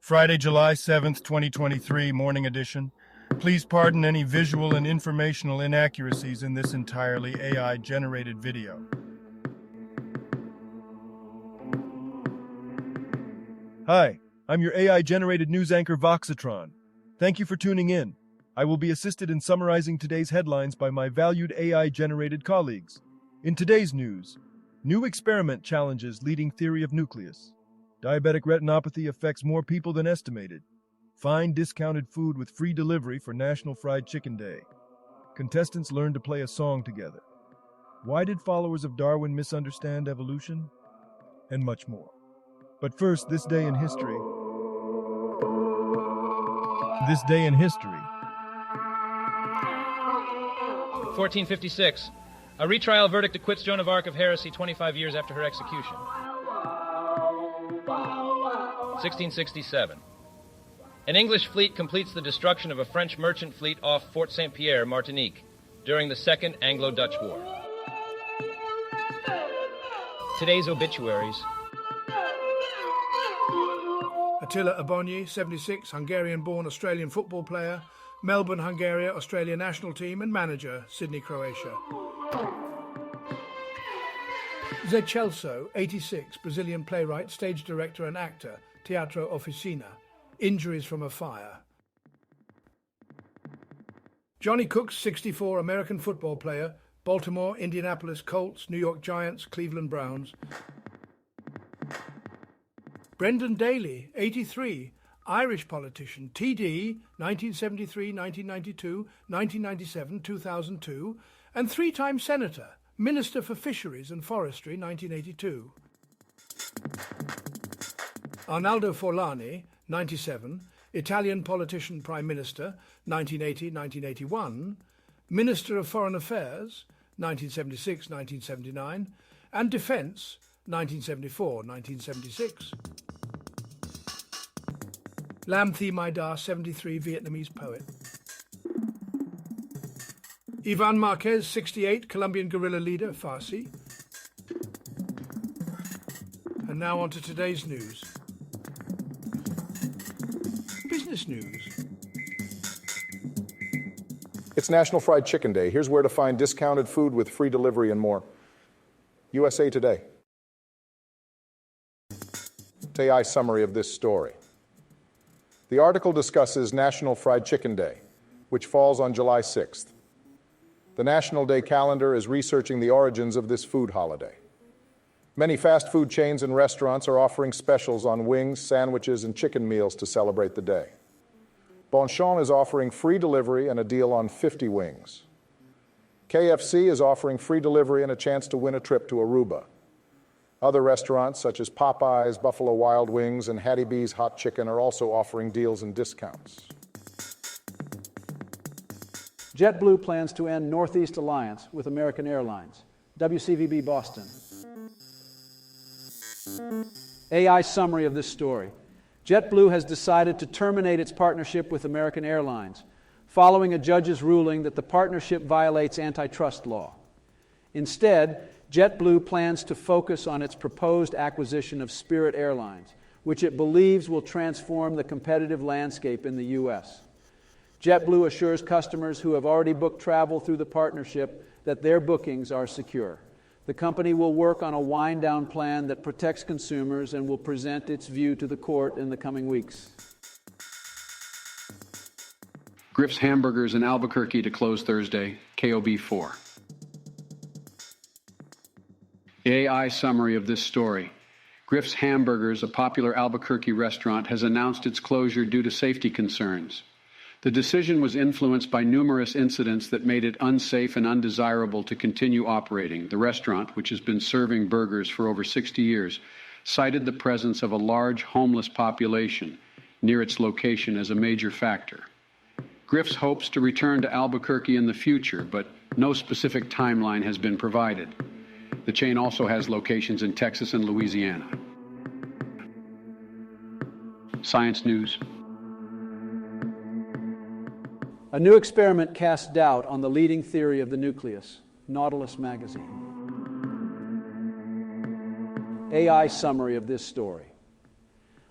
Friday, July 7th, 2023, morning edition. Please pardon any visual and informational inaccuracies in this entirely AI-generated video. Hi, I'm your AI-generated news anchor Voxatron. Thank you for tuning in. I will be assisted in summarizing today's headlines by my valued AI-generated colleagues. In today's news, new experiment challenges leading theory of nucleus. Diabetic retinopathy affects more people than estimated. Find discounted food with free delivery for National Fried Chicken Day. Contestants learn to play a song together. Why did followers of Darwin misunderstand evolution? And much more. But first, this day in history. This day in history. 1456. A retrial verdict acquits Joan of Arc of heresy 25 years after her execution. 1667. An English fleet completes the destruction of a French merchant fleet off Fort Saint-Pierre, Martinique, during the Second Anglo-Dutch War. Today's obituaries. Attila Abonyi, 76, Hungarian-born Australian football player, Melbourne, Hungary, Australia national team and manager, Sydney, Croatia. Zé Celso, 86, Brazilian playwright, stage director and actor, Teatro Oficina. Injuries from a fire. Johnny Cooks, 64, American football player, Baltimore, Indianapolis Colts, New York Giants, Cleveland Browns. Brendan Daly, 83, Irish politician, TD, 1973, 1992, 1997, 2002, and three-time senator, Minister for Fisheries and Forestry, 1982. Arnaldo Forlani, 97, Italian politician, Prime Minister, 1980-1981, Minister of Foreign Affairs, 1976-1979, and Defence, 1974-1976. Lam Thi Mai Da, 73, Vietnamese poet. Ivan Marquez, 68, Colombian guerrilla leader, Farsi. And now on to today's news. Business news. It's National Fried Chicken Day. Here's where to find discounted food with free delivery and more. USA Today. AI summary of this story. The article discusses National Fried Chicken Day, which falls on July 6th. The National Day calendar is researching the origins of this food holiday. Many fast food chains and restaurants are offering specials on wings, sandwiches, and chicken meals to celebrate the day. Bonchon is offering free delivery and a deal on 50 wings. KFC is offering free delivery and a chance to win a trip to Aruba. Other restaurants, such as Popeyes, Buffalo Wild Wings, and Hattie B's Hot Chicken, are also offering deals and discounts. JetBlue plans to end Northeast Alliance with American Airlines. WCVB Boston. AI summary of this story. JetBlue has decided to terminate its partnership with American Airlines, following a judge's ruling that the partnership violates antitrust law. Instead, JetBlue plans to focus on its proposed acquisition of Spirit Airlines, which it believes will transform the competitive landscape in the U.S. JetBlue assures customers who have already booked travel through the partnership that their bookings are secure. The company will work on a wind-down plan that protects consumers and will present its view to the court in the coming weeks. Griff's Hamburgers in Albuquerque to close Thursday, KOB 4. AI summary of this story. Griff's Hamburgers, a popular Albuquerque restaurant, has announced its closure due to safety concerns. The decision was influenced by numerous incidents that made it unsafe and undesirable to continue operating. The restaurant, which has been serving burgers for over 60 years, cited the presence of a large homeless population near its location as a major factor. Griff's hopes to return to Albuquerque in the future, but no specific timeline has been provided. The chain also has locations in Texas and Louisiana. Science News. A new experiment casts doubt on the leading theory of the nucleus. Nautilus magazine. AI summary of this story.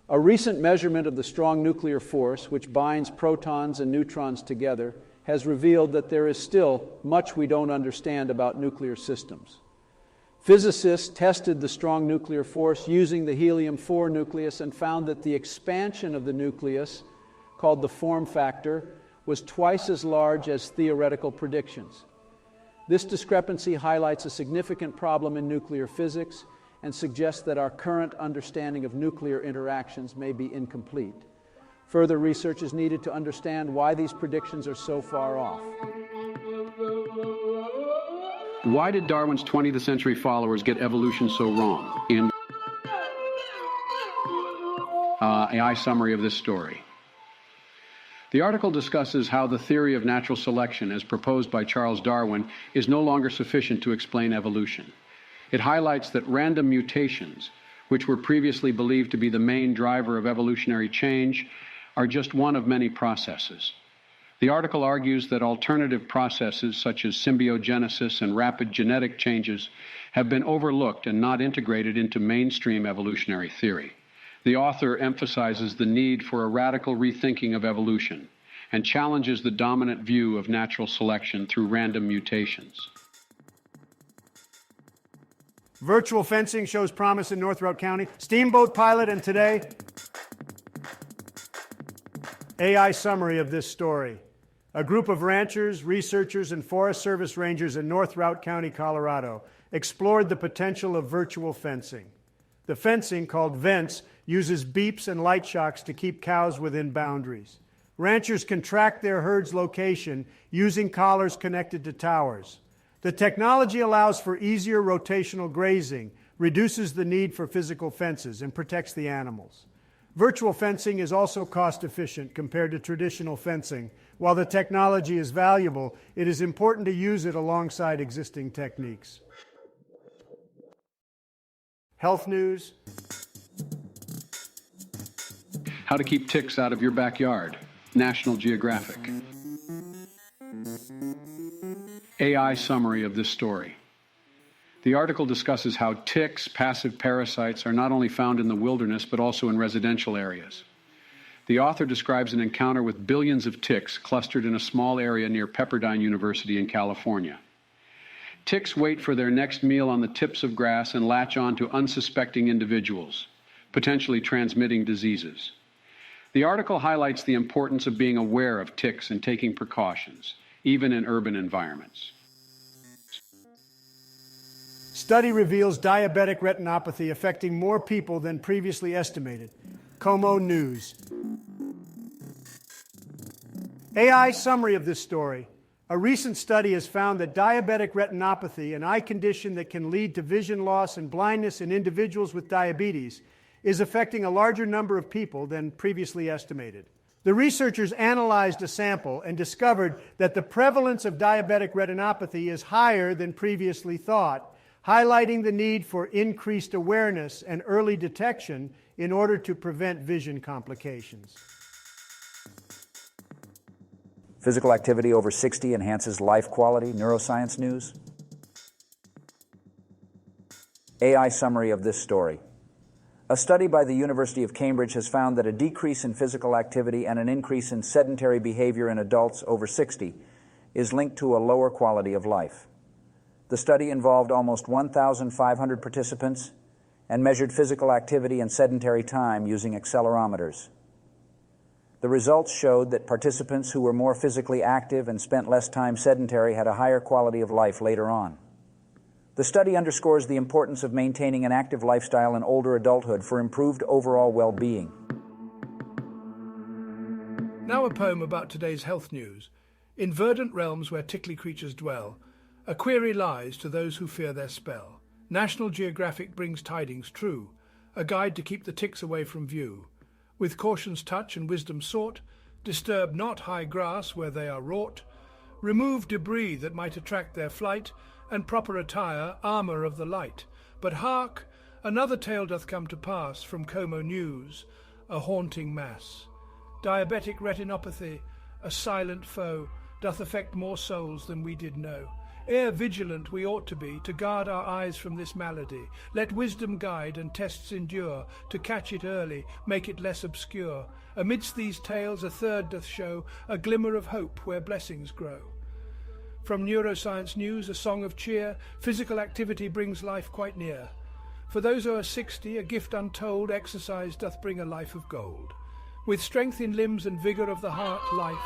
A recent measurement of the strong nuclear force, which binds protons and neutrons together, has revealed that there is still much we don't understand about nuclear systems. Physicists tested the strong nuclear force using the helium-4 nucleus and found that the expansion of the nucleus, called the form factor, was twice as large as theoretical predictions. This discrepancy highlights a significant problem in nuclear physics and suggests that our current understanding of nuclear interactions may be incomplete. Further research is needed to understand why these predictions are so far off. Why did Darwin's 20th century followers get evolution so wrong? In a summary of this story. The article discusses how the theory of natural selection, as proposed by Charles Darwin, is no longer sufficient to explain evolution. It highlights that random mutations, which were previously believed to be the main driver of evolutionary change, are just one of many processes. The article argues that alternative processes such as symbiogenesis and rapid genetic changes have been overlooked and not integrated into mainstream evolutionary theory. The author emphasizes the need for a radical rethinking of evolution and challenges the dominant view of natural selection through random mutations. Virtual fencing shows promise in North Routt County. Steamboat pilot, and today, AI summary of this story. A group of ranchers, researchers, and Forest Service rangers in North Routt County, Colorado, explored the potential of virtual fencing. The fencing, called vents, uses beeps and light shocks to keep cows within boundaries. Ranchers can track their herd's location using collars connected to towers. The technology allows for easier rotational grazing, reduces the need for physical fences, and protects the animals. Virtual fencing is also cost-efficient compared to traditional fencing. While the technology is valuable, it is important to use it alongside existing techniques. Health news. How to keep ticks out of your backyard. National Geographic. AI summary of this story. The article discusses how ticks, passive parasites, are not only found in the wilderness but also in residential areas. The author describes an encounter with billions of ticks clustered in a small area near Pepperdine University in California. Ticks wait for their next meal on the tips of grass and latch on to unsuspecting individuals, potentially transmitting diseases. The article highlights the importance of being aware of ticks and taking precautions, even in urban environments. Study reveals diabetic retinopathy affecting more people than previously estimated. Como News. AI summary of this story. A recent study has found that diabetic retinopathy, an eye condition that can lead to vision loss and blindness in individuals with diabetes, is affecting a larger number of people than previously estimated. The researchers analyzed a sample and discovered that the prevalence of diabetic retinopathy is higher than previously thought, highlighting the need for increased awareness and early detection in order to prevent vision complications. Physical activity over 60 enhances life quality. Neuroscience News. AI summary of this story. A study by the University of Cambridge has found that a decrease in physical activity and an increase in sedentary behavior in adults over 60 is linked to a lower quality of life. The study involved almost 1,500 participants and measured physical activity and sedentary time using accelerometers. The results showed that participants who were more physically active and spent less time sedentary had a higher quality of life later on. The study underscores the importance of maintaining an active lifestyle in older adulthood for improved overall well-being. Now a poem about today's health news. In verdant realms where tickly creatures dwell, a query lies to those who fear their spell. National Geographic brings tidings true, a guide to keep the ticks away from view. With caution's touch and wisdom sought, disturb not high grass where they are wrought. Remove debris that might attract their flight, and proper attire, armour of the light. But hark, another tale doth come to pass from Como News, a haunting mass. Diabetic retinopathy, a silent foe, doth affect more souls than we did know. Ere vigilant we ought to be, to guard our eyes from this malady. Let wisdom guide and tests endure, to catch it early, make it less obscure. Amidst these tales a third doth show, a glimmer of hope where blessings grow. From Neuroscience News, a song of cheer, physical activity brings life quite near. For those o'er 60, a gift untold, exercise doth bring a life of gold. With strength in limbs and vigour of the heart, life.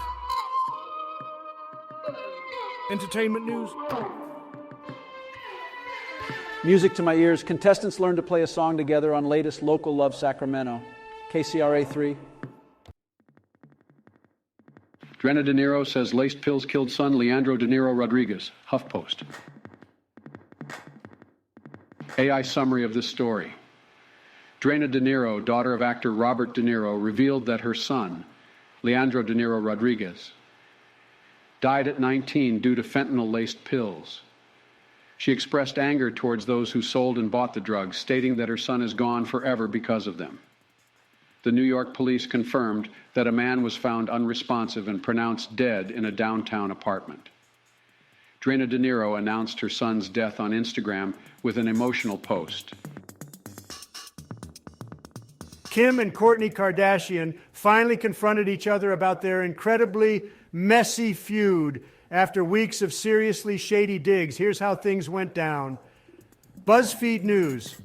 Entertainment news. Music to my ears. Contestants learn to play a song together on latest Local Love Sacramento. KCRA 3. Drena De Niro says laced pills killed son Leandro De Niro Rodriguez. HuffPost. AI summary of this story. Drena De Niro, daughter of actor Robert De Niro, revealed that her son, Leandro De Niro Rodriguez, died at 19 due to fentanyl-laced pills. She expressed anger towards those who sold and bought the drugs, stating that her son is gone forever because of them. The New York police confirmed that a man was found unresponsive and pronounced dead in a downtown apartment. Drena De Niro announced her son's death on Instagram with an emotional post. Kim and Kourtney Kardashian finally confronted each other about their incredibly messy feud after weeks of seriously shady digs. Here's how things went down. BuzzFeed News.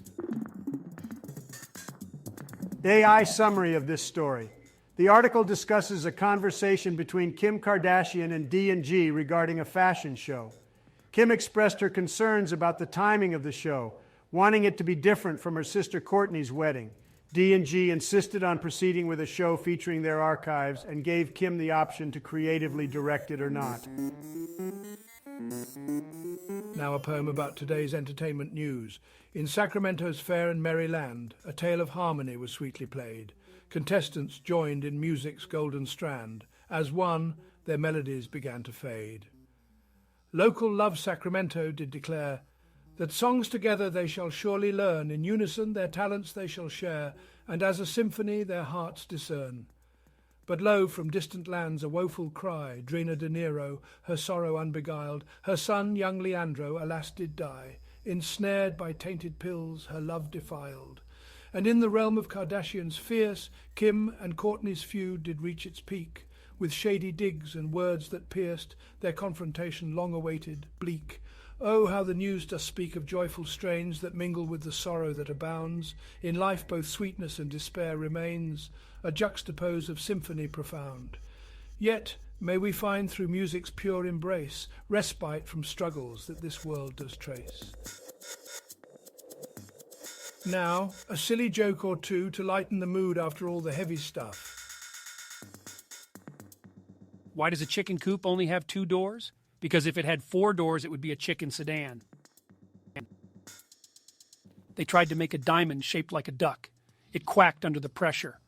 AI summary of this story. The article discusses a conversation between Kim Kardashian and D&G regarding a fashion show. Kim expressed her concerns about the timing of the show, wanting it to be different from her sister Kourtney's wedding. D&G insisted on proceeding with a show featuring their archives and gave Kim the option to creatively direct it or not. Now a poem about today's entertainment news. In Sacramento's fair and merry land, a tale of harmony was sweetly played. Contestants joined in music's golden strand. As one, their melodies began to fade. Local Love Sacramento did declare that songs together they shall surely learn, in unison their talents they shall share, and as a symphony their hearts discern. But lo, from distant lands a woeful cry, Drena De Niro, her sorrow unbeguiled, her son, young Leandro, alas did die, ensnared by tainted pills, her love defiled. And in the realm of Kardashians fierce, Kim and Kourtney's feud did reach its peak, with shady digs and words that pierced, their confrontation long awaited, bleak. Oh, how the news does speak of joyful strains that mingle with the sorrow that abounds. In life both sweetness and despair remains, a juxtapose of symphony profound. Yet may we find through music's pure embrace respite from struggles that this world does trace. Now, a silly joke or two to lighten the mood after all the heavy stuff. Why does a chicken coop only have 2 doors? Because if it had 4 doors, it would be a chicken sedan. They tried to make a diamond shaped like a duck. It quacked under the pressure.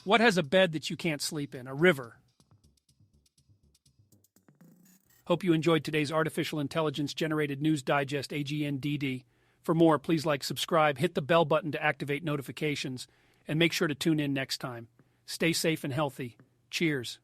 What has a bed that you can't sleep in? A river. Hope you enjoyed today's Artificial Intelligence Generated News Digest, AGNDD. For more, please like, subscribe, hit the bell button to activate notifications, and make sure to tune in next time. Stay safe and healthy. Cheers.